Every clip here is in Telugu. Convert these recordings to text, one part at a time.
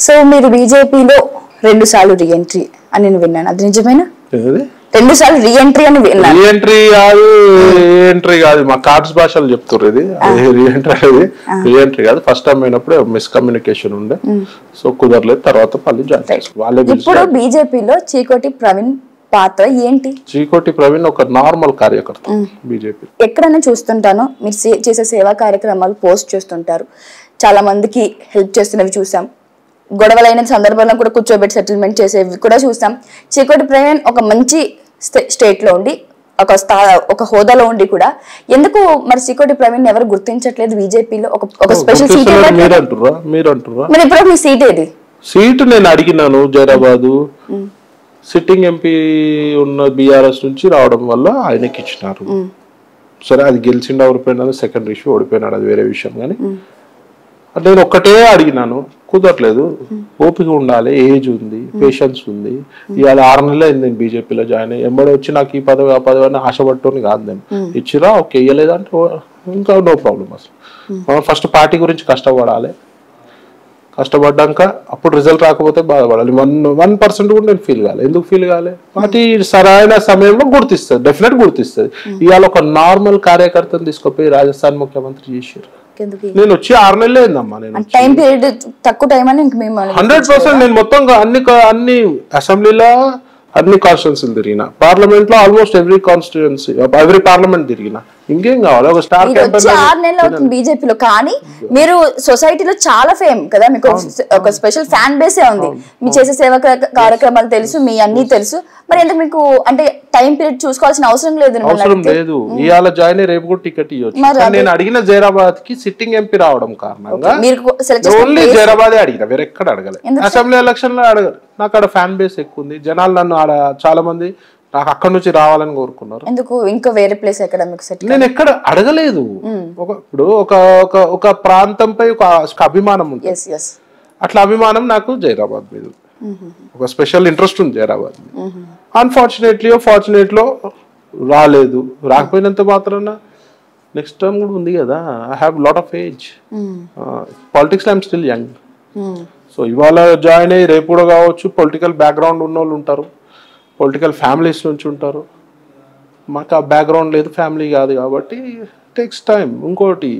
సో మీరు బీజేపీలో 2 సార్లు రీఎంట్రీ అని నేను విన్నాను, అది నిజమేనా? 2 సార్లు రీఎంట్రీ అని విన్నాను. రీఎంట్రీ కాదు, మా కార్డ్స్ భాషలు చెప్తారు. ఇది రీఎంట్రీ కాదు. ఫస్ట్ టైం అయినప్పుడు మిస్కమ్యూనికేషన్ ఉండే, సో కుదరలేదు. తర్వాత మళ్ళీ జాయిన్. ఇప్పుడు బీజేపీలో చీకోటి ప్రవీణ్ పాత్ర ఏంటి? చీకోటి ప్రవీణ్ ఒక నార్మల్ కార్యకర్త బీజేపీ. ఎక్కడైనా చూస్తుంటాను మీరు చేసే సేవా కార్యక్రమాలు పోస్ట్ చేస్తుంటారు, చాలా మందికి హెల్ప్ చేస్తున్నవి చూసాం, గొడవలైన సందర్భంలో కూడా కూర్చోబెట్టి సెటిల్మెంట్ చేసేవి కూడా చూసాం. చీకోటి ప్రవీణ్ ఒక మంచి స్టేట్ లో ఉండి ఒక హోదాలో ఉండి కూడా ఎందుకు మరి చీకోటి ప్రవీణ్ ఎవరు గుర్తించట్లేదు బీజేపీలో? ఒక స్పెషల్ సీట్ మరి ఇప్పుడు మీ సీట్ ఏది? సీటు నేను అడిగినాను జైరాబాదు. సిట్టింగ్ ఎంపీ ఉన్న బీఆర్ఎస్ నుంచి రావడం వల్ల ఆయనకి ఇచ్చినారు. సరే, అది గెలిచిండా ఓడిపోయినా సెకండరీ ఇష్యూ, ఓడిపోయినాడు అది వేరే విషయం. కానీ నేను ఒక్కటే అడిగినాను, కుదరలేదు. ఓపిక ఉండాలి, ఏజ్ ఉంది, పేషెన్స్ ఉంది. ఇవాళ 6 నెలలు అయింది నేను బీజేపీలో జాయిన్ అయ్యి. ఎంబడి వచ్చి నాకు ఈ పదవి ఆ పదవి అని ఆశపట్టుని కాదు. నేను ఇచ్చిరా ఓకే, ఇవ్వలేదంటే ఇంకా నో ప్రాబ్లం. అసలు మనం ఫస్ట్ పార్టీ గురించి కష్టపడాలి, కష్టపడ్డాక అప్పుడు రిజల్ట్ రాకపోతే బాధపడాలి. 1% కూడా నేను ఫీల్ కావాలి. ఎందుకు ఫీల్ కావాలి? పార్టీ సరైన సమయంలో గుర్తిస్తుంది, డెఫినెట్ గుర్తిస్తుంది. ఇవాళ ఒక నార్మల్ కార్యకర్తను తీసుకుపోయి రాజస్థాన్ ముఖ్యమంత్రి చేశారు. నేను వచ్చి 6 నెలలు అయిందమ్మా. నేను టైం పీరియడ్ తక్కువ టైం అని 100% నేను మొత్తం అన్ని అసెంబ్లీలో అన్ని కాన్స్టిట్యున్సీలు తిరిగిన, పార్లమెంట్ లో almost every constituency every parliament తిరిగిన. ఇంకేం కావాలి? ఒక స్టార్ 6 నెలలు అవుతుంది బీజేపీలో, కానీ మీరు సొసైటీలో చాలా ఫేమ్ కదా, మీకు ఒక స్పెషల్ ఫ్యాన్ బేసే ఉంది. మీ చేసే సేవా కార్యక్రమాలు తెలుసు, మీ అన్ని తెలుసు. మరి ఎందుకు మీకు అంటే టైం పీరియడ్ చూసుకోవాల్సిన అవసరం లేదు? ఇవాళ జాయిన్ రేపు కూడా టికెట్ ఇవ్వచ్చు. నేను అడిగిన జైరాబాద్ కి సిట్టింగ్ ఎంపీ రావడం కారణంగా ఓన్లీ జైరాబాదే అడిగిన, వేరే ఎక్కడ అడగలేదు. అసెంబ్లీ ఎలక్షన్ లో అడగదు. నాకు అక్కడ ఫ్యాన్ బేస్ ఎక్కువ ఉంది, జనాలు నన్ను ఆడ చాలా మంది నాకు అక్కడ నుంచి రావాలని కోరుకున్నారు. ఎందుకు ఇంకా వేరే ప్లేస్ ఎక్కడ నేను ఎక్కడ అడగలేదు. ఇప్పుడు ఒక ప్రాంతంపై ఒక అభిమానం ఉంటుంది, అట్లా అభిమానం నాకు జైరాబాద్ మీద ఒక స్పెషల్ ఇంట్రెస్ట్ ఉంది జైరాబాద్ మీద. ఫార్చునేట్లో రాలేదు. రాకపోయినంత మాత్రాన నెక్స్ట్ టైం కూడా ఉంది కదా. I have lot of age, politics I'm still young. So ఇవాళ జాయిన్ అయ్యి రేపు కూడా కావచ్చు. పొలిటికల్ బ్యాక్గ్రౌండ్ ఉన్న వాళ్ళు ఉంటారు, పొలిటికల్ ఫ్యామిలీస్ నుంచి ఉంటారు. మాకు ఆ బ్యాక్గ్రౌండ్ లేదు, ఫ్యామిలీ కాదు కాబట్టి టేక్స్ టైం. ఇంకోటి,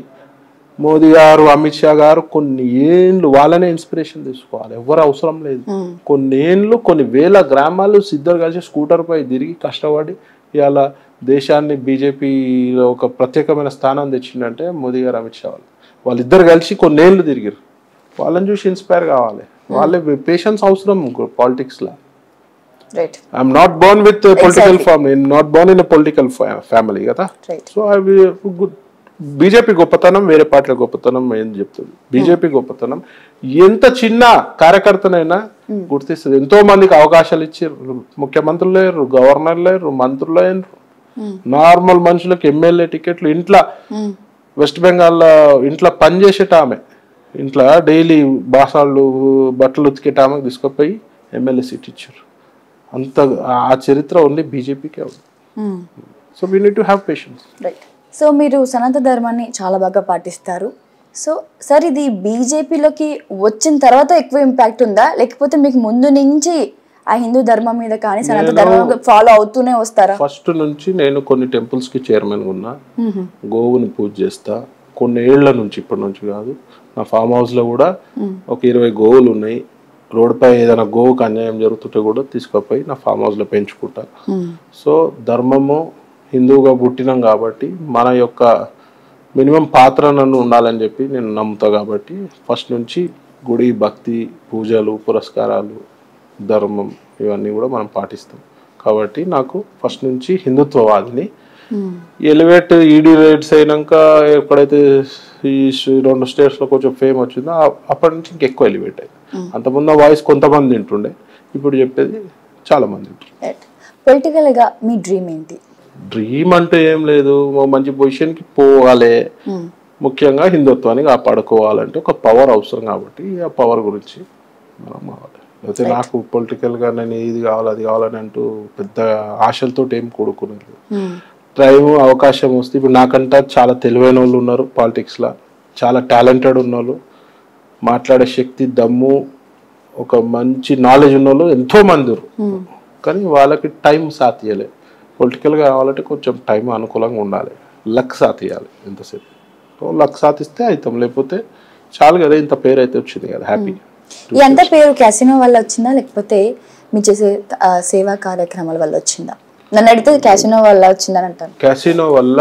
మోదీ గారు, అమిత్ షా గారు కొన్ని ఏళ్ళు వాళ్ళనే ఇన్స్పిరేషన్ తీసుకోవాలి, ఎవరు అవసరం లేదు. కొన్ని ఏళ్ళు కొన్ని వేల గ్రామాలు సిద్ధరు కలిసి స్కూటర్ పై తిరిగి కష్టపడి ఇవాళ దేశాన్ని బీజేపీలో ఒక ప్రత్యేకమైన స్థానం తెచ్చిందంటే మోదీ గారు, అమిత్ షా వాళ్ళిద్దరు కలిసి కొన్ని ఏళ్ళు తిరిగారు. వాళ్ళని చూసి ఇన్స్పైర్ కావాలి. వాళ్ళే పేషెన్స్ అవసరం పాలిటిక్స్ లో. I'm not Born with political family, not Born in political family కదా. సో బీజేపీ గొప్పతనం వేరే పార్టీల గొప్పతనం ఏం చెప్తుంది. బీజేపీ గొప్పతనం ఎంత చిన్న కార్యకర్తనైనా గుర్తిస్తుంది. ఎంతో మందికి అవకాశాలు ఇచ్చారు. ముఖ్యమంత్రులు లేరు, గవర్నర్ లేరు, మంత్రులు లేరు, నార్మల్ మనుషులకు ఎమ్మెల్యే టికెట్లు. ఇంట్లో వెస్ట్ బెంగాల్ ఇంట్లో పనిచేసేట ఆమె, ఇంట్లో డైలీ బాసాలు బట్టలు ఉతికేట ఆమెకు తీసుకుపోయి ఎమ్మెల్యే సీట్ ఇచ్చారు. అంత ఆ చరిత్ర ఓన్లీ బీజేపీకే ఉంది. So we need to have patience. So మీరు సనాతన ధర్మాన్ని చాలా బాగా పాటిస్తారు. సో సార్, ఇది బీజేపీలోకి వచ్చిన తర్వాత ఎక్కువ ఇంపాక్ట్ ఉందా, లేకపోతే మీకు ముందు నుంచి ఆ హిందూ ధర్మం మీద కానీ సనాతన ధర్మం ఫాలో అవుతూనే వస్తారా? ఫస్ట్ నుంచి నేను కొన్ని టెంపుల్స్ కి చైర్మన్ ఉన్నా, గోవుని పూజ చేస్తా కొన్ని ఏళ్ల నుంచి, ఇప్పటి నుంచి కాదు. నా ఫామ్ హౌస్ లో కూడా ఒక 20 గోవులు ఉన్నాయి. రోడ్డుపై ఏదైనా గోవుకు అన్యాయం జరుగుతుంటే కూడా తీసుకుపోయి నా ఫామ్ హౌస్ లో పెంచుకుంటా. సో ధర్మము హిందువుగా పుట్టినాం కాబట్టి మన యొక్క మినిమం పాత్ర నన్ను ఉండాలని చెప్పి నేను నమ్ముతా. కాబట్టి ఫస్ట్ నుంచి గుడి, భక్తి, పూజలు, పురస్కారాలు, ధర్మం ఇవన్నీ కూడా మనం పాటిస్తాం. కాబట్టి నాకు ఫస్ట్ నుంచి హిందుత్వవాదిని. ఎలివేట్ ఈడీ రేట్స్ అయినాక ఎక్కడైతే ఈ 2 స్టేట్స్లో కొంచెం ఫేమ్ వచ్చిందో అప్పటి నుంచి ఇంకెక్కువ ఎలివేట్ అయింది. అంతకుముందు వాయిస్ కొంతమంది వింటుండే, ఇప్పుడు చెప్పేది చాలా మంది వింటుండే. పొలిటికల్గా మీ డ్రీమ్ ఏంటి? డ్రీమ్ అంటే ఏం లేదు, మంచి పొజిషన్కి పోవాలి. ముఖ్యంగా హిందుత్వాన్ని కాపాడుకోవాలంటే ఒక పవర్ అవసరం. కాబట్టి ఆ పవర్ గురించి మనం అయితే నాకు పొలిటికల్గా నేను ఇది కావాలి అది కావాలని అంటూ పెద్ద ఆశలతో ఏం కూడుకునేది. టైం అవకాశం వస్తే ఇప్పుడు నాకంటే చాలా తెలివైన వాళ్ళు ఉన్నారు పాలిటిక్స్లో, చాలా టాలెంటెడ్ ఉన్న వాళ్ళు, మాట్లాడే శక్తి, దమ్ము, ఒక మంచి నాలెడ్జ్ ఉన్న వాళ్ళు ఎంతో మంది కానీ వాళ్ళకి టైం సాధియలే. పొలిటికల్గా కావాలంటే కొంచెం టైం అనుకూలంగా ఉండాలి, లక్ సాధియాలి. ఎంతసేపు లక్ సాధిస్తే అవుతాం, లేకపోతే చాలు కదా, ఇంత పేరు అయితే వచ్చింది కదా, హ్యాపీ. ఈ అంత పేరు క్యాసినో వల్ల వచ్చిందా లేకపోతే మీరు చేసే సేవా కార్యక్రమాల వల్ల వచ్చిందా? నన్ను అడిగితే క్యాసినో వల్ల వచ్చిందని అంటాను. క్యాసినో వల్ల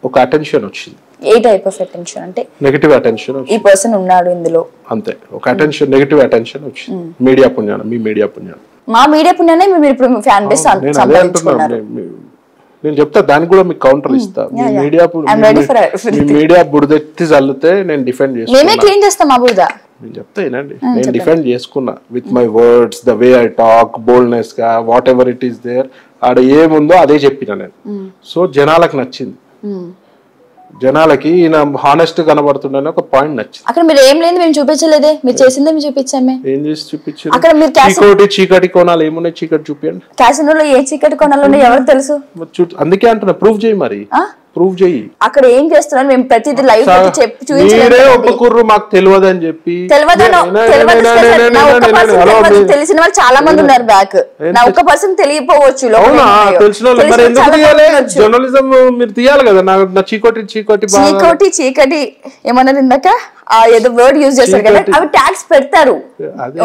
ఒక అటెన్షన్ వచ్చింది. ఏ టైప్ ఆఫ్ అటెన్షన్ అంటే? Negative attention. ఈ పర్సన్ ఉన్నాడు ఇందులో అంతే, ఒక అటెన్షన్, నెగటివ్ అటెన్షన్ వచ్చింది. మీడియా పుణ్యాన, మీ మీడియా పుణ్యాన. మా మీడియా పుణ్యానే మీరు ఇప్పుడు ఫ్యాన్ బేస్ సంపాదించుకున్నారు. నేను చెప్తా, దానికి కూడా మీకు కౌంటర్ ఇస్తా. మీడియా బురదెత్తి చల్లితే నేను డిఫెండ్ చేస్తాను. నేను చెప్తా ఏనండి, నేను డిఫెండ్ చేసుకున్నా with my words, the way I talk, boldness గా, whatever it is there, ఆడ ఏముందో అదే చెప్పిన నేను. సో జనాలకు నచ్చింది, జనాలకి ఈయన హానెస్ట్ కనబడుతుండని ఒక పాయింట్ నచ్చింది. అక్కడ మీరు ఏం లేదు మేము చూపించలేదే, మీరు చేసిందే మేము చూపించామే. ఏం చేసి చూపించారు? అక్కడ మీరు చీకటి కోణాలు ఏమున్నాయి, చీకటి చూపించండి. క్యాసినోలో ఏ చీకటి కోణాలు ఉన్నాయి ఎవరికి తెలుసు? అందుకే అంటున్నా, ప్రూవ్ చేయి, మరి ప్రూవ్ చేయి. అక్కడ ఏం చేస్తున్నారు మేము ప్రతిదీ లైవ్ చెప్పి చూపించలేదు. ఒప్పుకుర్రు మాకు తెలియదు అని చెప్పి. తెలిసిన వాళ్ళు చాలా మంది ఉన్నారు బ్యాక్, నా ఒక్క పర్సన్ తెలియపోవచ్చు. తెలిసిన జర్నలిజం మీరు తీయాలి కదా. నా చీకటి చీకటి చీకటి చీకటి ఏమన్నారు ఇందాక, ఏదో వర్డ్ యూజ్ చేస్తారు కదా, అవి ట్యాగ్స్ పెడతారు.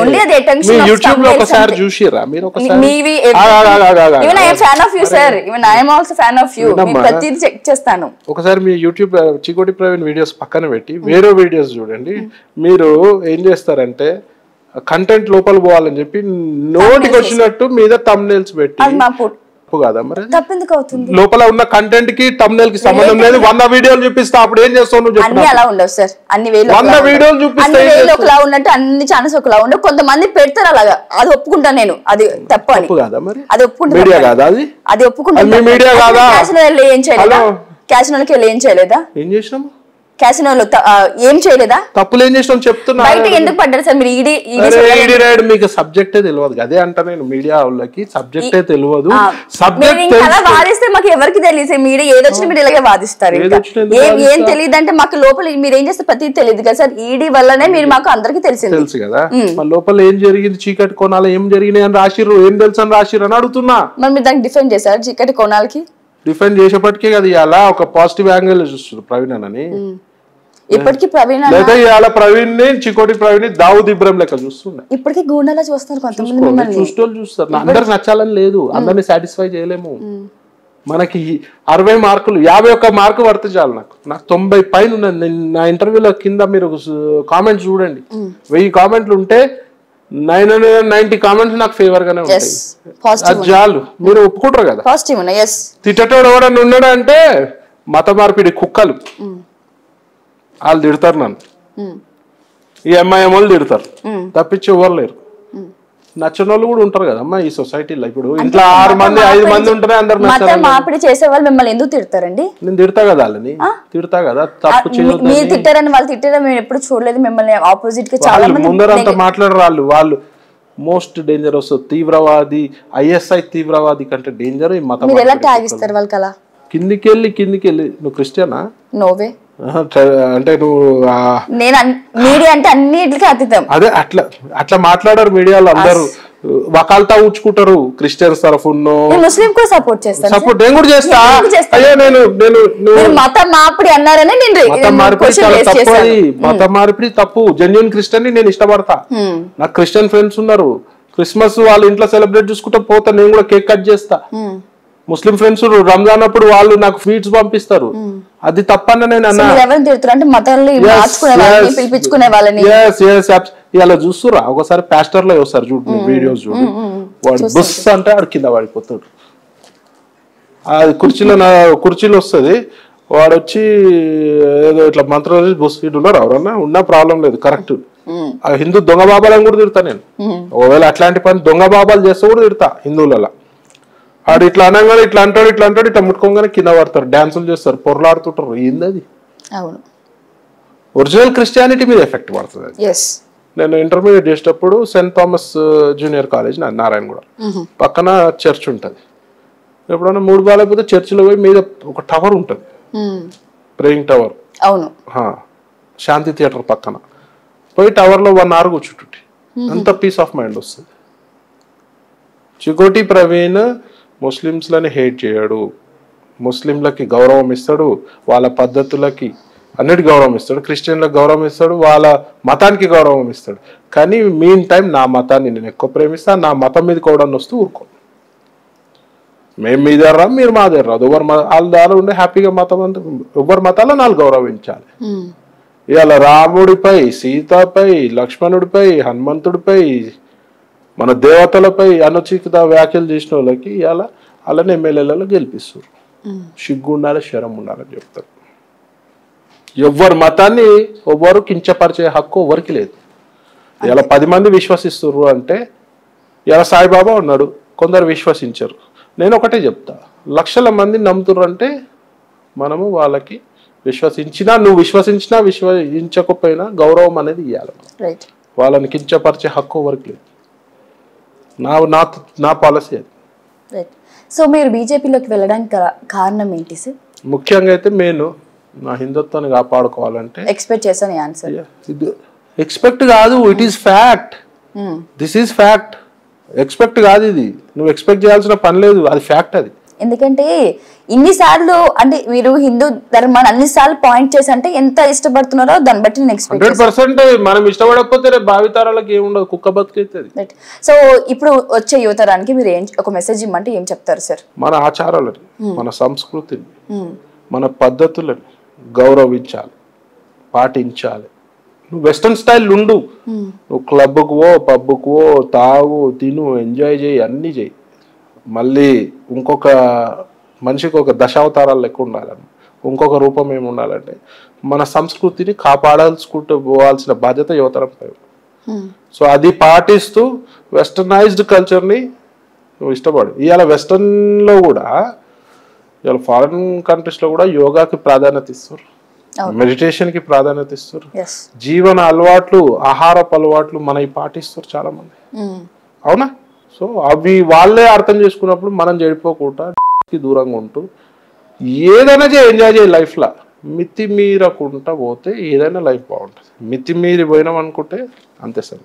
ఓన్లీ అది అటెన్షన్. యూట్యూబ్ లో ఒకసారి చూసిరా మీరు? ఒకసారి even I am fan of you sir, even I am also fan of you. నేను ప్రతిదీ చెక్ చేస్తాను. ఒకసారి మీ యూట్యూబ్ చికోటి ప్రవీణ్ వీడియోస్ పక్కన పెట్టి వేరే వీడియోస్ చూడండి. మీరు ఏం చేస్తారంటే కంటెంట్ లోపల పోవాలని చెప్పి నోటికి వచ్చినట్టు మీద థంబ్నెయిల్స్ పెట్టి, కాదా మరి తప్పెందుకు అవుతుంది? లోపల ఉన్న కంటెంట్ కి థంబ్నెయిల్ కి సంబంధం లేదు. 100 వీడియోలు చూపిస్తా, అప్పుడు ఏం చేస్తావు నువ్వు? అన్ని అలా ఉండవు సార్, అన్ని వేలు 100 వీడియోలు చూపిస్తే ఒకలా ఉన్నట్టు అన్ని ఛానల్స్ ఒకలా ఉండవు. కొంతమంది పెడతారు అలాగా, అది ఒప్పుకుంటా నేను, అది తప్పు అని. కాదా మరి? అది ఒప్పుకుంటా, మీడియా కాదా అది? అది ఒప్పుకుంటా. మీడియా కాదా? క్యాసినోలో ఏం చేయలేదా? క్యాసినోకి వెళ్ళి ఏం చేయలేదా? ఏం చేసినాము? క్యాసినోలో ఏం చేయలేదా? తప్పులు ఏం చేసినాం చెప్తున్నా. బయట ఎందుకు పడ్డారు సార్ మీరు? ఈడీ రైడ్ మీకు సబ్జెక్టే తెలియదు, అదే అంట నేను. మీడియా వాళ్ళకి సబ్జెక్టే తెలియదు. సబ్జెక్ట్ వాదిస్తే మాకు ఎవరికి తెలియదు. మీడియా ఏదొచ్చినా మీరు ఇలాగే వాదిస్తారు. ఏం తెలియదు అంటే మాకు లోపల మీరు ఏం చేస్తే ప్రతి తెలియదు కదా సార్. ఈడీ వల్లనే మీరు మాకు అందరికి తెలుసు కదా. లోపల ఏం జరిగింది, చీకటి కోణాలు ఏం జరిగినాయి అని రాసిర్రు, ఏం తెలుసు అని రాసిర్రు అని అడుగుతున్నా. మరి మీరు దానికి డిఫెండ్ చేశారు చీకటి కోణాలకి? డిఫెండ్ చేసేపటికే కదా ఇలా ఒక పాజిటివ్ యాంగిల్ చూస్తారు ప్రవీణ్ అని. ఇప్పటికీ ప్రవీణ్ ప్రవీణ్ ని చికోటి ప్రవీణ్ ని దావుద్ ఇబ్రాహిం లెక్క చూస్తున్నా. ఇప్పటికీ గూండాలా చూస్తారు కొంతమంది. చూస్తారు, అందరికి నచ్చాలని లేదు, అందరినీ సాటిస్ఫై చేయలేము. మనకి 60 మార్కులు 51 మార్కు పడితే చాలు. నాకు 90 పైన ఉన్నది. నా ఇంటర్వ్యూలో కింద మీరు కామెంట్స్ చూడండి, 1000 కామెంట్లు ఉంటే 990 కామెంట్స్ నాకు ఫేవర్ గానే ఉంటాయి. అది చాలు, మీరు ఒప్పుకుంటారు కదా. తిట్టటోడు ఎవడన్నా ఉన్నాడు అంటే మత మార్పిడి కుక్కలు, వాళ్ళు తిడతారు నన్ను. ఈ ఎంఐఎం వాళ్ళు తిడతారు, తప్పించి ఎవరు లేరు. నచ్చిన వాళ్ళు కూడా ఉంటారు కదా అమ్మా ఈ సొసైటీలో. ఇప్పుడు ఇంట్లో 6 మంది 5 మంది ఉంటేనే అందరు మార్పిడి చేసే వాళ్ళు మిమ్మల్ని ఎందుకు తిడతారండి? నేను తిడతా కదా వాళ్ళని, తిడతా కదా. తప్పు చేయొద్దు. మీరు తిట్టారని వాళ్ళు తిట్టారని మేము ఎప్పుడు చూడలేదు. మిమ్మల్ని ఆపోజిట్ గా చాలా మంది ముందర అంతా మాట్లాడరు. వాళ్ళు మోస్ట్ డేంజరస్ తీవ్రవాది, ఐఎస్ఐ తీవ్రవాది కంటే డేంజర్ ఈ మతం. మీరు ఎలా ట్యాగ్ ఇస్తారు వాళ్ళకి? అలా కిందికి వెళ్ళి నువ్వు క్రిస్టియనా? నోవే. అంటే నువ్వు మీడియా అంటే అన్నిటికీ అతీతం. అదే అట్లా మాట్లాడారు మీడియాలో అందరూ. వకాల్తా ఊచుకుంటారు క్రిస్టియన్స్ తరఫు. ముస్లిం కూడా సపోర్ట్ చేస్తాను. సపోర్ట్ నేను కూడా చేస్తా. అయ్యో నేను మతం మార్పిడి అన్నారని మతం మార్పిడి చాలా తప్పు. అది మతం మార్పిడి తప్పు. జెన్యున్ క్రిస్టియన్ ని నేను ఇష్టపడతా. నాకు క్రిస్టియన్ ఫ్రెండ్స్ ఉన్నారు. క్రిస్మస్ వాళ్ళ ఇంట్లో సెలబ్రేట్ చేసుకుంటా పోతా, నేను కూడా కేక్ కట్ చేస్తా. ముస్లిం ఫ్రెండ్స్ రంజాన్ అప్పుడు వాళ్ళు నాకు స్వీట్స్ పంపిస్తారు. అది తప్పన్న నేను అన్నా. ఇలా చూస్తురా ఒకసారి పాస్టర్ లో వస్తారు చూడు వీడియోస్ చూడు, వాడు బుస్ అంటే ఆడు కింద పడిపోతాడు. అది కుర్చీలో వస్తుంది, వాడు వచ్చి ఏదో ఇట్లా మంత్రాలు బుస్ ఉన్నారు. ఎవరన్నా ఉన్నా ప్రాబ్లం లేదు, కరెక్ట్. హిందూ దొంగ బాబాలను కూడా తిడతా నేను. ఒకవేళ అట్లాంటి పని దొంగ బాబాలు చేస్తే కూడా తిడతా హిందువులలో. ఆడు ఇట్లా అనగానే ఇట్లా అంటాడు, ఇట్లా ముట్టుకోగానే కింద పడతారు, డాన్సులు చేస్తారు, పొరలాడుతుంటారు. ఏంది అది? ఒరిజినల్ క్రిస్టియానిటీ మీద ఎఫెక్ట్ పడుతుంది అది. నేను ఇంటర్మీడియట్ చేసేటప్పుడు Saint Thomas junior college Narayanaguda పక్కన చర్చ్ ఉంటుంది. ఎప్పుడన్నా 3 బాగాలేకపోతే చర్చిలో పోయి మీద ఒక టవర్ ఉంటుంది, ప్రేయింగ్ టవర్, శాంతి థియేటర్ పక్కన పోయి టవర్లో 1 hour కూర్చుంటుంటే అంత పీస్ ఆఫ్ మైండ్ వస్తుంది. చికోటి ప్రవీణ్ ముస్లిమ్స్లని హేట్ చేయడు, ముస్లింలకి గౌరవం ఇస్తాడు, వాళ్ళ పద్ధతులకి అన్నిటి గౌరవం ఇస్తాడు, క్రిస్టియన్లకు గౌరవం ఇస్తాడు, వాళ్ళ మతానికి గౌరవం ఇస్తాడు. కానీ మీన్ టైం నా మతాన్ని నేను ఎక్కువ ప్రేమిస్తాను, నా మతం మీద కూడా వస్తూ ఊరుకో. మేము మీ దగ్గర మీరు మా దగ్గర రాదు, ఎవరు వాళ్ళ ద్వారా ఉండే హ్యాపీగా మతం అంతా ఎవరి మతాల్లో నాలుగు గౌరవించాలి. ఇవాళ రాముడిపై, సీతపై, లక్ష్మణుడిపై, హనుమంతుడిపై, మన దేవతలపై అనుచిత వ్యాఖ్యలు చేసిన వాళ్ళకి ఇవాళ అలానే ఎమ్మెల్యేలలో గెలిపిస్తారు. సిగ్గు ఉండాలి, శరం ఉండాలని చెప్తారు. ఎవరి మతాన్ని ఎవ్వరు కించపరిచే హక్కు ఎవరికి లేదు. ఇలా 10 మంది విశ్వసిస్తున్నారు అంటే ఇలా సాయిబాబా ఉన్నాడు, కొందరు విశ్వసించరు. నేను ఒకటే చెప్తా, లక్షల మంది నమ్ముతున్నారు అంటే మనము వాళ్ళకి విశ్వసించినా, నువ్వు విశ్వసించినా విశ్వసించకపోయినా గౌరవం అనేది ఇవ్వాలి. వాళ్ళని కించపరిచే హక్కు ఎవరికి లేదు. నా పాలసీ అది. సో మీరు బీజేపీలోకి వెళ్ళడానికి కారణం ఏంటి సార్? ముఖ్యంగా అయితే నేను నా హిందుత్వాన్ని కాపాడుకోవాలంటే. ఎక్స్పెక్ట్ చేశాను ఈ ఆన్సర్. ఎక్స్పెక్ట్ కాదు, it is fact. This is fact. Expect కాదు, ఇది నువ్వు ఎక్స్పెక్ట్ చేయాల్సిన పని లేదు, అది ఫ్యాక్ట్. అది ఎందుకంటే ఇన్నిసార్లు అంటే మీరు హిందూ ధర్మాన్ని అన్నిసార్లు పాయింట్ చేసి అంటే ఎంత ఇష్టపడుతున్నారో దాన్ని బట్టి నేను ఎక్స్పెక్ట్ 100% మనం ఇష్టపడకపోతే భావితరాలకు ఏముండదు, కుక్క బతికైతుంది. సో ఇప్పుడు వచ్చే యువతరానికి మీరు ఒక మెసేజ్ ఇమ్మంటే ఏం చెప్తారు సార్? మన ఆచారాలని, మన సంస్కృతిని, మన పద్ధతులని గౌరవించాలి, పాటించాలి. నువ్వు వెస్టర్న్ స్టైల్ ఉండు, నువ్వు క్లబ్కు పో, పబ్కు పో, తాగు, తిను, ఎంజాయ్ చేయి, అన్నీ చేయి. మళ్ళీ ఇంకొక మనిషికి ఒక దశావతారాలు లెక్క ఉండాలని, ఇంకొక రూపం ఏమి ఉండాలంటే మన సంస్కృతిని కాపాడాల్సుకుంటూ పోవాల్సిన బాధ్యత యువతరంపై. సో అది పాటిస్తూ వెస్టర్నైజ్డ్ కల్చర్ని నువ్వు ఇష్టపడు. ఇవాళ వెస్టర్న్లో కూడా, ఇవాళ ఫారిన్ కంట్రీస్లో కూడా యోగాకి ప్రాధాన్యత ఇస్తారు, మెడిటేషన్కి ప్రాధాన్యత ఇస్తారు, జీవన అలవాట్లు, ఆహారపు అలవాట్లు మనవి పాటిస్తారు చాలా మంది. అవునా? సో అవి వాళ్ళే అర్థం చేసుకున్నప్పుడు మనం చెడిపోకుండా దూరంగా ఉంటూ ఏదైనా ఎంజాయ్ చేయి లైఫ్లో. మితి మీరకుండా పోతే ఏదైనా లైఫ్ బాగుంటుంది. మితి మీరి పోయినాం అనుకుంటే అంతే సార్.